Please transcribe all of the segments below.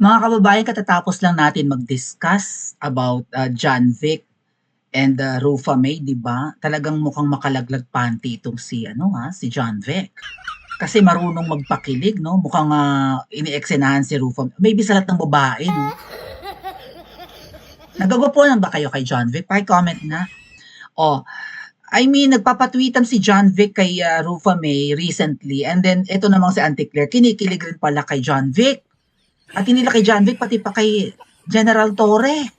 Mga kababayan, katatapos lang natin mag-discuss about John Vic and Rufa May, 'di ba? Talagang mukhang makalaglag panty itong si John Vic. Kasi marunong magpakilig, no? Mukhang inieksenahan si Rufa. Maybe sa lahat ng babae, no? Nagagwapuan ba kayo kay John Vic? Paki-comment na. Oh, I mean, nagpapatwitan si John Vic kay Rufa May recently, and then ito namang si Auntie Claire, kinikilig rin pala kay John Vic. At hindi lang kay John Vic, pati pa kay General Torre.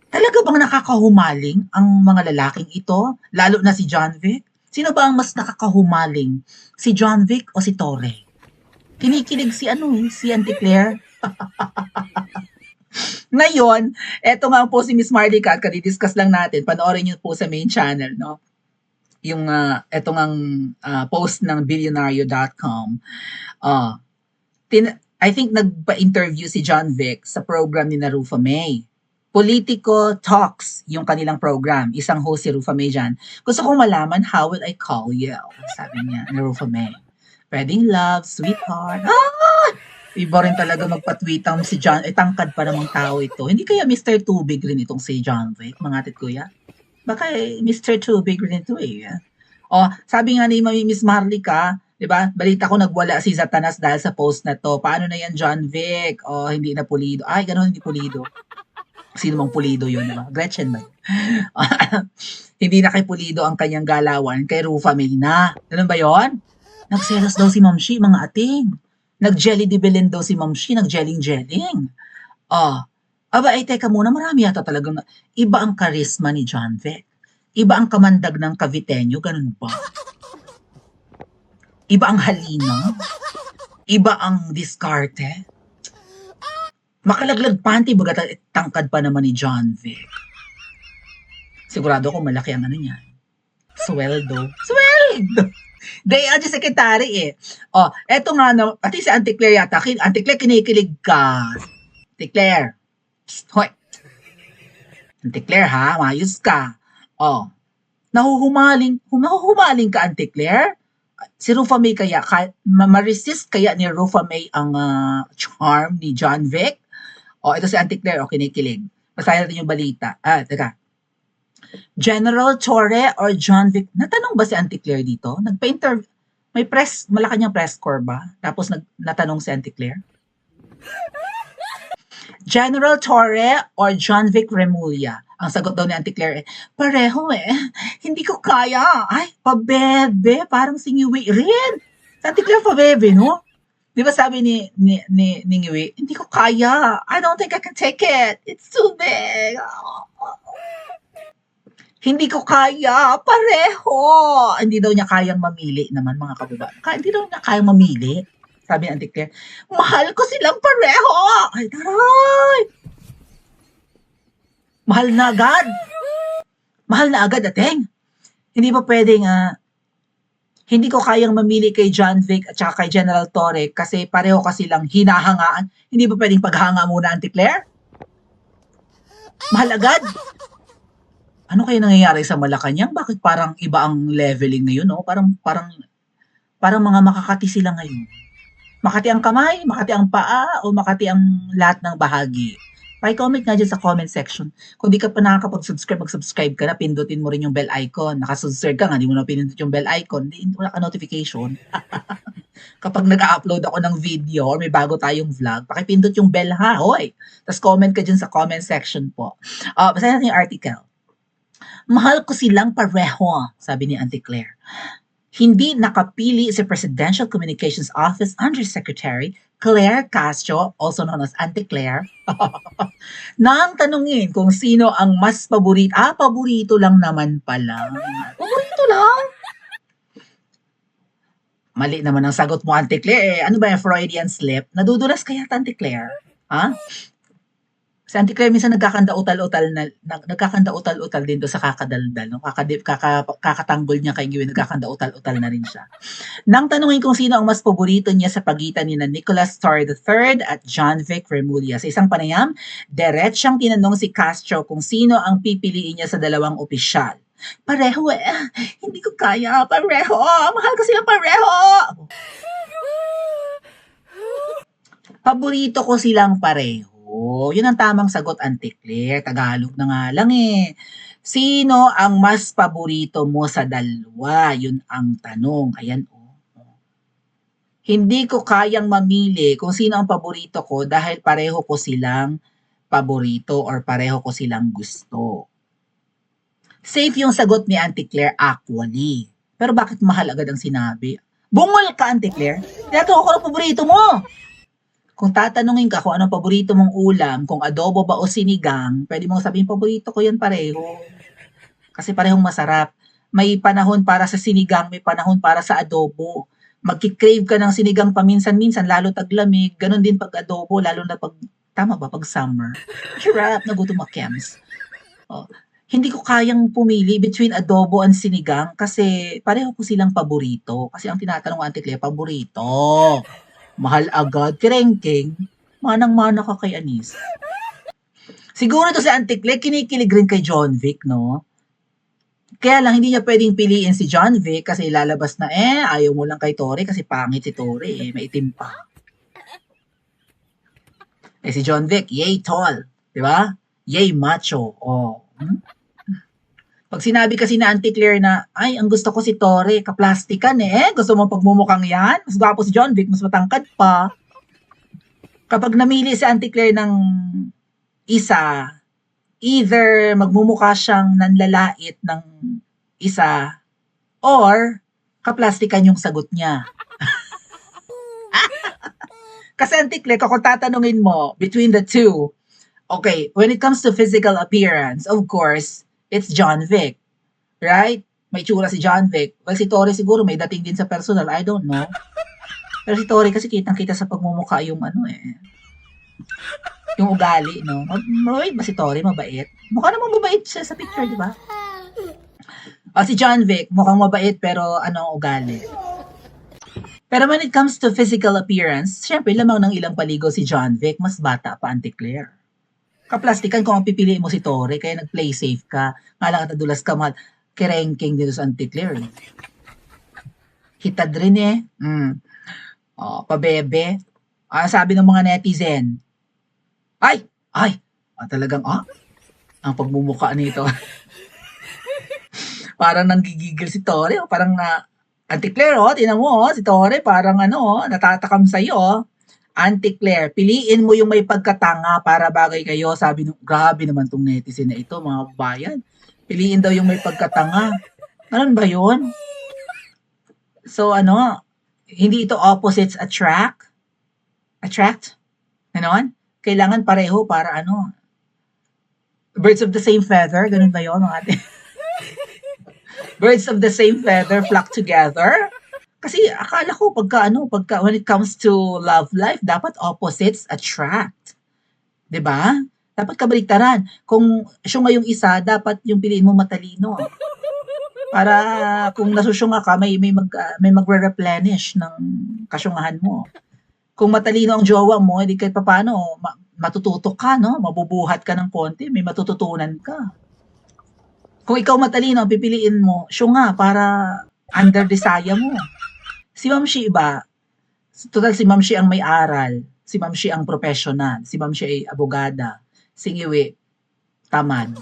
Talaga bang nakakahumaling ang mga lalaking ito? Lalo na si John Vic? Sino ba ang mas nakakahumaling? Si John Vic o si Torre? Kinikilig si Auntie Claire. Ngayon, eto nga po si Miss Marlica at kadidiscuss lang natin. Panoorin niyo po sa main channel, no? Yung eto ngang post ng billionario.com. I think nagpa-interview si John Vic sa program ni Rufa May. Politico Talks, yung kanilang program. Isang host si Rufa May dyan. Gusto kong malaman, how will I call you? Sabi niya ni Rufa May. Pwedeng love, sweetheart. Iba rin talaga magpatwitang si John. Tangkad pa namang tao ito. Hindi kaya Mr. Tubig rin itong si John Vic, mga atit kuya? Baka Mr. Tubig rin ito eh. Sabi nga ni Miss Marlica, diba? Balita ko nagwala si Satanas dahil sa post na to. Paano na yan, John Vic? Hindi na pulido. Ay, ganun, hindi pulido. Sino mang pulido yun, diba? Gretchen ba? Hindi na kay pulido ang kanyang galawan, kay Rufa May na. Ganun ba yon? Nagselos daw si Ma'am Shi, mga ating. Nag-jelly de Belen daw si Ma'am Shi, nag-jelling-jelling. Teka muna, marami yata talagang, iba ang karisma ni John Vic. Iba ang kamandag ng Caviteño, ganun ba? Iba ang halina? Iba ang diskarte? Makalaglag panty, baga tangkad pa naman ni John Vic. Sigurado ko malaki ang niya. Sweldo. DLG Secretary eh. Eto nga, pati si Auntie Claire yata. Auntie Claire, kinikilig ka. Auntie Claire. Hoy. Auntie Claire ha, mayos ka. Nahuhumaling ka, Auntie Claire? Si Rufa May kaya, ma-resist kaya ni Rufa May ang charm ni John Vic? Ito si Auntie Claire, kinikilig. Basahin natin yung balita. Teka. General Torre or John Vic? Natanong ba si Auntie Claire dito? Nagpa-interview. May Malacanang press corps ba? Tapos natanong si Auntie Claire? General Torre or John Vic Remulla? Ang sagot daw ni Auntie Claire pareho Hindi ko kaya. Ay, pabebe. Parang si Ngiwi rin. Si Auntie Claire pabebe, no? Di ba sabi ni Ngiwi, hindi ko kaya. I don't think I can take it. It's too big. Hindi ko kaya, pareho. Hindi daw niya kayang mamili naman, mga kababayan. Hindi daw niya kayang mamili. Sabi ni Auntie Claire, mahal ko silang pareho. Ay, taray. Mahal na agad. Mahal na agad, ateng. Hindi pa pwedeng, hindi ko kayang mamili kay John Vic at saka kay General Torre kasi pareho kasi lang hinahangaan. Hindi pa pwedeng paghanga muna, Auntie Claire? Mahal agad. Ano kaya nangyayari sa Malacanang? Bakit parang iba ang leveling ngayon, no? Parang mga Makati sila ngayon. Makati ang kamay, Makati ang paa, o Makati ang lahat ng bahagi. Pa-comment nga dyan sa comment section. Kung di ka pa nakakapag-subscribe, mag-subscribe ka na, pindutin mo rin yung bell icon. Nakasubscribe ka nga, di mo na pinindot yung bell icon, di mo naka-notification. Kapag nag-upload ako ng video or may bago tayong vlog, pakipindot yung bell ha, hoy. Tapos comment ka dyan sa comment section po. Basahin natin yung article. Mahal ko silang pareho, sabi ni Auntie Claire. Hindi nakapili si Presidential Communications Office Undersecretary Claire Castro, also known as Auntie Claire, nang tanungin kung sino ang mas paborito. Paborito lang naman pala. Paborito lang? Mali naman ang sagot mo, Auntie Claire. Ano ba yung Freudian slip? Nadudulas kaya, Auntie Claire? Si Auntie Claire minsan nagkakanda-utal-utal din doon sa kakadaldal. No? Kakatanggol niya kay Ngiwi, nagkakanda-utal-utal na rin siya. Nang tanungin kung sino ang mas paborito niya sa pagitan ni Nicolas Torre III at John Vic Remulla. Sa isang panayam, diretsang tinanong si Castro kung sino ang pipiliin niya sa dalawang opisyal. Pareho hindi ko kaya, pareho, mahal ko sila pareho. Paborito ko silang pareho. Yun ang tamang sagot, Auntie Claire. Tagalog na nga lang eh. Sino ang mas paborito mo sa dalawa? Yun ang tanong. Ayan oh. Hindi ko kayang mamili kung sino ang paborito ko dahil pareho ko silang paborito or pareho ko silang gusto. Safe yung sagot ni Auntie Claire actually. Pero bakit mahal agad ang sinabi? Bungol ka, Auntie Claire. Tinatanong ko ng paborito mo. Kung tatanungin ka kung anong paborito mong ulam, kung adobo ba o sinigang, pwede mong sabihin, paborito ko yan pareho. Kasi parehong masarap. May panahon para sa sinigang, may panahon para sa adobo. Magki-crave ka ng sinigang paminsan-minsan, lalo taglamig. Ganon din pag adobo, lalo na pag, tama ba, pag summer. Hirap, nagutom Kems. Oh. Hindi ko kayang pumili between adobo and sinigang kasi pareho ko silang paborito. Kasi ang tinatanong ko, Auntie Claire, paborito. Mahal agad, kerengking. Manang-mana ka kay Anis. Siguro to si Auntie Claire, kinikilig rin kay John Vic, no? Kaya lang, hindi niya pwedeng piliin si John Vic kasi lalabas na, ayaw mo lang kay Tori kasi pangit si Tori, maitim pa. Si John Vic, yay tall, di ba? Yay macho, oh. Pag sinabi kasi na Auntie Claire na, ay, ang gusto ko si Tori, kaplastikan gusto mo pagmumukhang yan? Mas gwapo si John Vic, mas matangkad pa. Kapag namili si Auntie Claire ng isa, either magmumukha siyang nanlalait ng isa, or kaplastikan yung sagot niya. Kasi Auntie Claire, kung tatanungin mo between the two, okay, when it comes to physical appearance, of course, it's John Vic. Right? May tsura si John Vic. Well, si Tori siguro may dating din sa personal. I don't know. Pero si Tori kasi kitang-kita sa pagmumukha yung yung ugali, no? Mabait ba si Tori? Mabait? Mukha namang mabait siya sa picture, di ba? Si John Vic, mukhang mabait pero ang ugali. Pero when it comes to physical appearance, syempre lamang ng ilang paligo si John Vic, mas bata pa Auntie Claire. Kaplastikan kung ang pipiliin mo si Tori, kaya nag-play safe ka, nga lang at nadulas ka mahal, kerengking dito sa Auntie Claire. Hitad rin pabebe. Sabi ng mga netizen, talagang, ang pagmumukha nito. Parang nanggigigil si Tori, parang Auntie Claire, tingnan mo, si Tori, parang natatakam sa'yo, Auntie Claire, piliin mo yung may pagkatanga para bagay kayo. Sabi nung, grabe naman tong netizen na ito, mga bayan. Piliin daw yung may pagkatanga. Ganun ba yun? So, hindi ito opposites attract? Attract? Ganon? Kailangan pareho para birds of the same feather? Ganun ba yun, mga ate? Birds of the same feather flock together? Kasi akala ko pagka when it comes to love life, dapat opposites attract. 'Di ba? Dapat kabaliktaran. Kung syunga yung isa, dapat yung piliin mo matalino. Para kung nasusyunga ka, may magre-replenish ng kasyungahan mo. Kung matalino ang jowa mo, hindi kahit papaano, matututo ka, no? Mabubuhat ka ng konti, may matututunan ka. Kung ikaw matalino, ang pipiliin mo, syunga para under desire mo. Si Ma'am Shi iba, total si Ma'am Shi ang may aral, si Ma'am Shi ang professional, si Ma'am Shi ay abogada, si Ngiwi, tamad.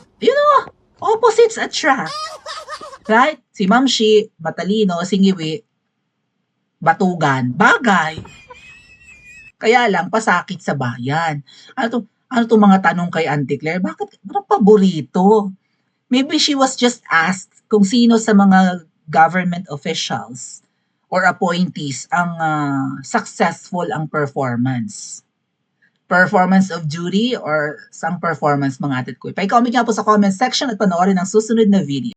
Opposites attract. Right? Si Ma'am Shi, matalino, si Ngiwi, batugan, bagay. Kaya lang, pasakit sa bayan. Ano to mga tanong kay Auntie Claire? Bakit paborito? Maybe she was just asked kung sino sa mga government officials or appointees ang successful ang performance. Performance of duty or sang performance mga atit ko. Pa-comment nga po sa comment section at panoorin ang susunod na video.